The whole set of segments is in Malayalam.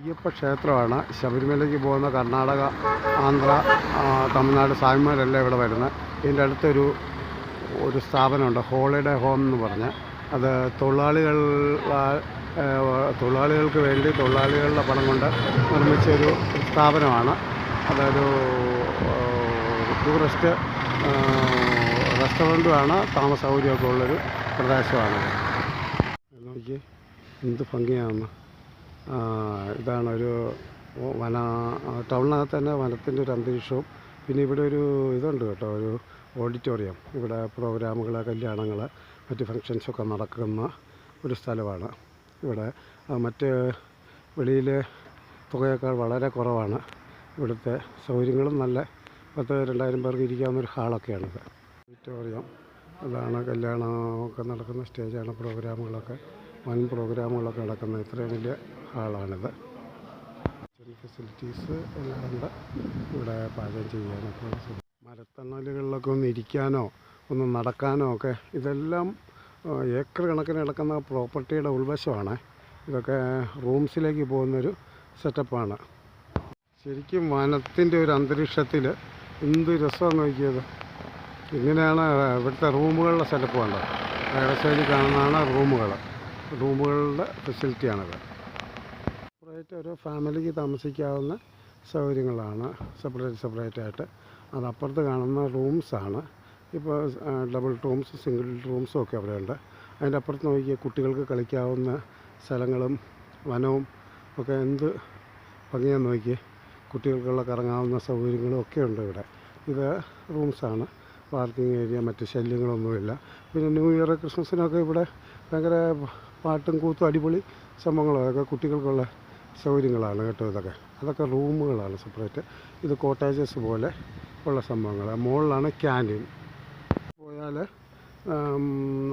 അയ്യപ്പ ക്ഷേത്രമാണ്. ശബരിമലയ്ക്ക് പോകുന്ന കർണാടക, ആന്ധ്ര, തമിഴ്നാട് സ്വാമിമാരെല്ലാം ഇവിടെ വരുന്നത്. ഇതിൻ്റെ അടുത്തൊരു സ്ഥാപനമുണ്ട്, ഹോളിഡേ ഹോം എന്ന് പറഞ്ഞ്. അത് തൊഴിലാളികൾക്ക് വേണ്ടി തൊഴിലാളികളുടെ പണം കൊണ്ട് നിർമ്മിച്ചൊരു സ്ഥാപനമാണ്. അതൊരു ടൂറിസ്റ്റ് റെസ്റ്റോറൻറ്റുമാണ്. താമസ സൗകര്യമൊക്കെ ഉള്ളൊരു പ്രദേശമാണ്. നോക്കി എന്ത് ഭംഗിയാണെന്ന്. ഇതാണൊരു ടൗണിനകത്ത് തന്നെ വനത്തിൻ്റെ ഒരു അന്തരീക്ഷവും. പിന്നെ ഇവിടെ ഒരു ഇതുണ്ട് കേട്ടോ, ഒരു ഓഡിറ്റോറിയം. ഇവിടെ പ്രോഗ്രാമുകൾ, കല്യാണങ്ങൾ, മറ്റ് ഫങ്ഷൻസൊക്കെ നടക്കുന്ന ഒരു സ്ഥലമാണ്. ഇവിടെ മറ്റ് വെളിയിലെ തുകയേക്കാൾ വളരെ കുറവാണ്. ഇവിടുത്തെ സൗകര്യങ്ങളും നല്ല 10,000-2,000 പേർക്ക് ഇരിക്കാവുന്നൊരു ഹാളൊക്കെയാണിത്. ഓഡിറ്റോറിയം അതാണ്. കല്യാണമൊക്കെ നടക്കുന്ന സ്റ്റേജാണ്. പ്രോഗ്രാമുകളൊക്കെ, വൻ പ്രോഗ്രാമുകളൊക്കെ നടക്കുന്ന ഇത്രയും വലിയ ഹാളാണിത്. ഫെസിലിറ്റീസ് എല്ലാം ഉണ്ട്. ഇവിടെ പാചകം ചെയ്യാനൊക്കെ മരത്തണലുകളിലൊക്കെ ഒന്ന് ഇരിക്കാനോ ഒന്ന് നടക്കാനോ ഒക്കെ ഇതെല്ലാം ഏക്കർ കണക്കിന് കിടക്കുന്ന പ്രോപ്പർട്ടിയുടെ ഉൾവശമാണ്. ഇതൊക്കെ റൂംസിലേക്ക് പോകുന്നൊരു സെറ്റപ്പാണ്. ശരിക്കും വനത്തിൻ്റെ ഒരു അന്തരീക്ഷത്തിൽ എന്ത് രസമാണെന്ന് നോക്കിയത്. ഇങ്ങനെയാണ് ഇവിടുത്തെ റൂമുകളുടെ സെറ്റപ്പ് വേണ്ടത്. റൈഡ് സൈഡിൽ കാണുന്നതാണ് റൂമുകളുടെ ഫെസിലിറ്റിയാണിത്. ഓരോ ഫാമിലിക്ക് താമസിക്കാവുന്ന സൗകര്യങ്ങളാണ് സെപ്പറേറ്റ് ആയിട്ട്. അതപ്പുറത്ത് കാണുന്ന റൂംസാണ്. ഇപ്പോൾ ഡബിൾ റൂംസ്, സിംഗിൾ റൂംസും ഒക്കെ അവിടെയുണ്ട്. അതിൻ്റെ അപ്പുറത്ത് നോക്കിയാൽ കുട്ടികൾക്ക് കളിക്കാവുന്ന സ്ഥലങ്ങളും വനവും ഒക്കെ എന്ത് ഭംഗിയാന്ന് നോക്കിയേ. കുട്ടികൾക്കുള്ള കറങ്ങാവുന്ന സൗകര്യങ്ങളും ഒക്കെ ഉണ്ട് ഇവിടെ. ഇത് റൂംസാണ്. പാർക്കിംഗ് ഏരിയ, മറ്റ് ശല്യങ്ങളൊന്നുമില്ല. പിന്നെ ന്യൂ ഇയർ, ക്രിസ്മസിനൊക്കെ ഇവിടെ ഭയങ്കര പാട്ടും കൂത്തും അടിപൊളി സംഭവങ്ങളും. അതൊക്കെ കുട്ടികൾക്കുള്ള സൗകര്യങ്ങളാണ് കേട്ടോ. അതൊക്കെ റൂമുകളാണ് സെപ്പറേറ്റ്. ഇത് കോട്ടേജസ് പോലെ ഉള്ള സംഭവങ്ങൾ. മുകളിലാണ് ക്യാൻറ്റീൻ. പോയാൽ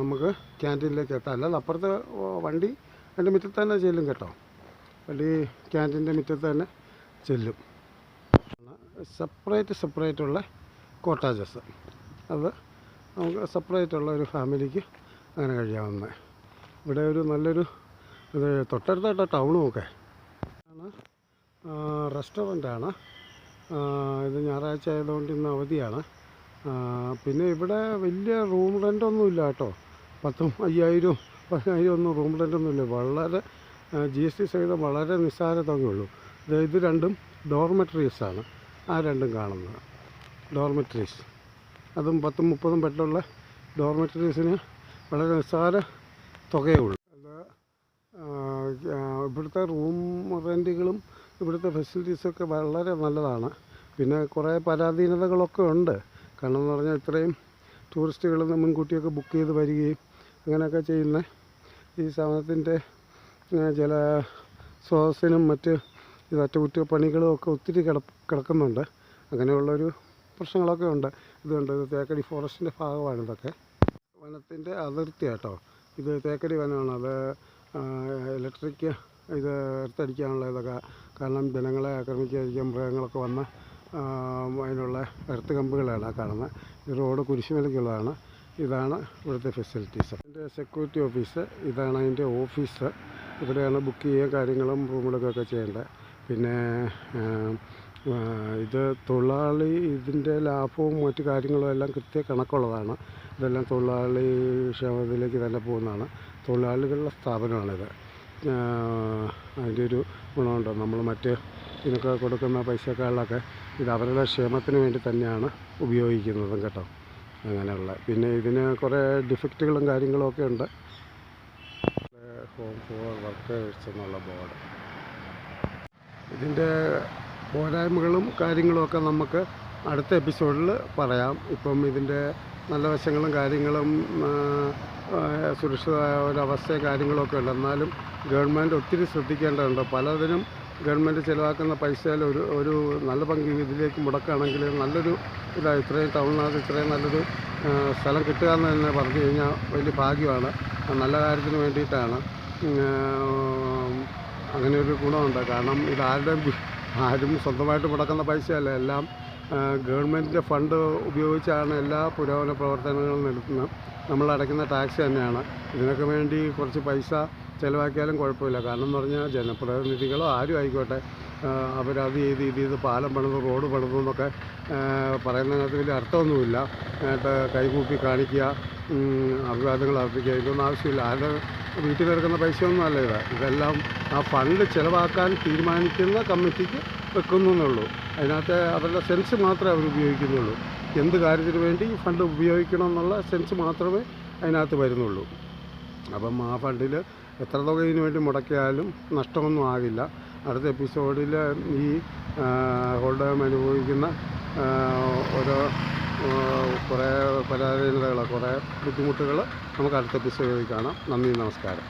നമുക്ക് ക്യാൻറ്റീനിലേക്ക് എത്താം. അല്ലാതെ അപ്പുറത്ത് വണ്ടി അതിൻ്റെ മുറ്റത്ത് തന്നെ ചെല്ലും കേട്ടോ. വണ്ടി ക്യാൻറ്റീൻ്റെ മുറ്റത്ത് തന്നെ ചെല്ലും. സെപ്പറേറ്റുള്ള കോട്ടേജസ്. അത് നമുക്ക് സെപ്പറേറ്റുള്ള ഒരു ഫാമിലിക്ക് അങ്ങനെ കഴിയാവുന്ന. ഇവിടെ ഒരു നല്ലൊരു ഇത് തൊട്ടടുത്തായിട്ട് ടൗണുമൊക്കെ ആണ്. റെസ്റ്റോറൻ്റാണ്. ഇത് ഞായറാഴ്ച ആയതുകൊണ്ട് ഇന്ന് അവധിയാണ്. പിന്നെ ഇവിടെ വലിയ റൂം റെൻ്റൊന്നുമില്ല കേട്ടോ. 10,000-5,000, 10,000 ഒന്നും റൂം റെൻ്റൊന്നുമില്ല. വളരെ GST സഹിതം വളരെ നിസ്സാര തുകയുള്ളൂ. ഇത് രണ്ടും ഡോർമെറ്ററീസാണ്. ആ രണ്ടും കാണുന്നത് ഡോർമെറ്ററീസ്. അതും 10-30 ബെഡുള്ള ഡോർമെറ്ററീസിന് വളരെ നിസ്സാര തുകയേ ഉള്ളൂ. ഇവിടുത്തെ റൂം റെൻറ്റുകളും ഇവിടുത്തെ ഫെസിലിറ്റീസൊക്കെ വളരെ നല്ലതാണ്. പിന്നെ കുറേ പരാധീനതകളൊക്കെ ഉണ്ട്. കാരണം എന്ന് പറഞ്ഞാൽ ഇത്രയും ടൂറിസ്റ്റുകൾ മുൻകൂട്ടിയൊക്കെ ബുക്ക് ചെയ്ത് വരികയും അങ്ങനെയൊക്കെ ചെയ്യുന്ന ഈ സ്ഥാപനത്തിൻ്റെ ചില സ്രോതസ്സിനും മറ്റ് അറ്റകുറ്റപ്പണികളും ഒക്കെ ഒത്തിരി കിടക്കുന്നുണ്ട്. അങ്ങനെയുള്ളൊരു പ്രശ്നങ്ങളൊക്കെ ഉണ്ട്. ഇത് തേക്കടി ഫോറസ്റ്റിൻ്റെ ഭാഗമാണ്. ഇതൊക്കെ വനത്തിൻ്റെ അതിർത്തി കേട്ടോ. ഇത് തേക്കടി വനമാണ്. അത് ഇലക്ട്രിക് എർത്തടിക്കാനുള്ള ഇതൊക്കെ. കാരണം ജനങ്ങളെ ആക്രമിക്കാതിരിക്കാൻ മൃഗങ്ങളൊക്കെ വന്ന് അതിനുള്ള എർത്ത് കമ്പുകളാണ് കാണുന്നത്. ഈ റോഡ് കുരിശുമലയ്ക്കുള്ളതാണ്. ഇതാണ് ഇവിടുത്തെ ഫെസിലിറ്റീസ്. അതിൻ്റെ സെക്യൂരിറ്റി ഓഫീസ്. ഇതാണ് അതിൻ്റെ ഓഫീസ്. ഇവിടെയാണ് ബുക്ക് ചെയ്യുക, കാര്യങ്ങളും റൂമിലൊക്കെ ചെയ്യേണ്ടത്. പിന്നെ ഇത് തൊഴിലാളി, ഇതിൻ്റെ ലാഭവും മറ്റു കാര്യങ്ങളും എല്ലാം കണക്കുള്ളതാണ്. ഇതെല്ലാം തൊഴിലാളി ക്ഷേമത്തിലേക്ക് തന്നെ പോകുന്നതാണ്. തൊഴിലാളികളുടെ സ്ഥാപനമാണിത്. അതിൻ്റെ ഒരു ഗുണമുണ്ട്. നമ്മൾ മറ്റ് ഇതിനൊക്കെ കൊടുക്കുന്ന പൈസക്കാളിലൊക്കെ ഇത് അവരുടെ ക്ഷേമത്തിന് വേണ്ടി തന്നെയാണ് ഉപയോഗിക്കുന്നതും കേട്ടോ. അങ്ങനെയുള്ള പിന്നെ ഇതിന് കുറേ ഡിഫക്റ്റുകളും കാര്യങ്ങളും ഒക്കെ ഉണ്ട്. ഹോം ഫോർ വർക്കേഴ്സ് എന്നുള്ള ബോർഡ്. ഇതിൻ്റെ പോരായ്മകളും കാര്യങ്ങളുമൊക്കെ നമുക്ക് അടുത്ത എപ്പിസോഡിൽ പറയാം. ഇപ്പം ഇതിൻ്റെ നല്ല വശങ്ങളും കാര്യങ്ങളും സുരക്ഷിതമായ ഒരവസ്ഥയും കാര്യങ്ങളൊക്കെ ഉണ്ട്. എന്നാലും ഗവൺമെൻറ് ഒത്തിരി ശ്രദ്ധിക്കേണ്ടതുണ്ട്. പലതിനും ഗവൺമെൻറ് ചിലവാക്കുന്ന പൈസയിൽ ഒരു നല്ല പങ്ക് ഇതിലേക്ക് മുടക്കുകയാണെങ്കിൽ നല്ലൊരു ഇത്രയും ടൗണിനകത്ത് ഇത്രയും നല്ലൊരു സ്ഥലം കിട്ടുക എന്ന് തന്നെ പറഞ്ഞു കഴിഞ്ഞാൽ വലിയ ഭാഗ്യമാണ്. നല്ല കാര്യത്തിന് വേണ്ടിയിട്ടാണ്. അങ്ങനെയൊരു ഗുണമുണ്ട്. കാരണം ആരും സ്വന്തമായിട്ട് മുടക്കുന്ന പൈസയല്ല. എല്ലാം ഗവൺമെൻറ്റിൻ്റെ ഫണ്ട് ഉപയോഗിച്ചാണ് എല്ലാ പുരോഗമന പ്രവർത്തനങ്ങളും നടത്തുന്നത്. നമ്മളടയ്ക്കുന്ന ടാക്സ് തന്നെയാണ്. ഇതിനൊക്കെ വേണ്ടി കുറച്ച് പൈസ ചിലവാക്കിയാലും കുഴപ്പമില്ല. കാരണം എന്ന് പറഞ്ഞാൽ ജനപ്രതിനിധികളോ ആരും ആയിക്കോട്ടെ, അവരത് ഇത് പാലം പണിതു റോഡ് പണിതു എന്നൊക്കെ പറയുന്നതിനകത്ത് വലിയ അർത്ഥമൊന്നുമില്ല. കൈകൂപ്പി കാണിക്കുക, അഭിവാദ്യങ്ങൾ അർപ്പിക്കുക, ഇതൊന്നും ആവശ്യമില്ല. ആരുടെ വീട്ടിൽ കിടക്കുന്ന പൈസയൊന്നും അല്ല ഇതെല്ലാം ആ ഫണ്ട് ചിലവാക്കാൻ തീരുമാനിക്കുന്ന കമ്മിറ്റിക്ക് വെക്കുന്നു എന്നുള്ളൂ. അതിനകത്ത് അവരുടെ സെൻസ് മാത്രമേ അവർ ഉപയോഗിക്കുന്നുള്ളൂ. എന്ത് കാര്യത്തിന് വേണ്ടി ഈ ഫണ്ട് ഉപയോഗിക്കണം എന്നുള്ള സെൻസ് മാത്രമേ അതിനകത്ത് വരുന്നുള്ളൂ. അപ്പം ആ ഫണ്ടിൽ എത്ര തുക ഇതിനു വേണ്ടി മുടക്കിയാലും നഷ്ടമൊന്നും ആകില്ല. അടുത്ത എപ്പിസോഡിൽ ഈ ഹോൾഡേം അനുഭവിക്കുന്ന ഓരോ കുറേ പരാധീനതകൾ, കുറേ ബുദ്ധിമുട്ടുകൾ നമുക്ക് അടുത്ത എപ്പിസോഡിൽ കാണാം. നന്ദി, നമസ്കാരം.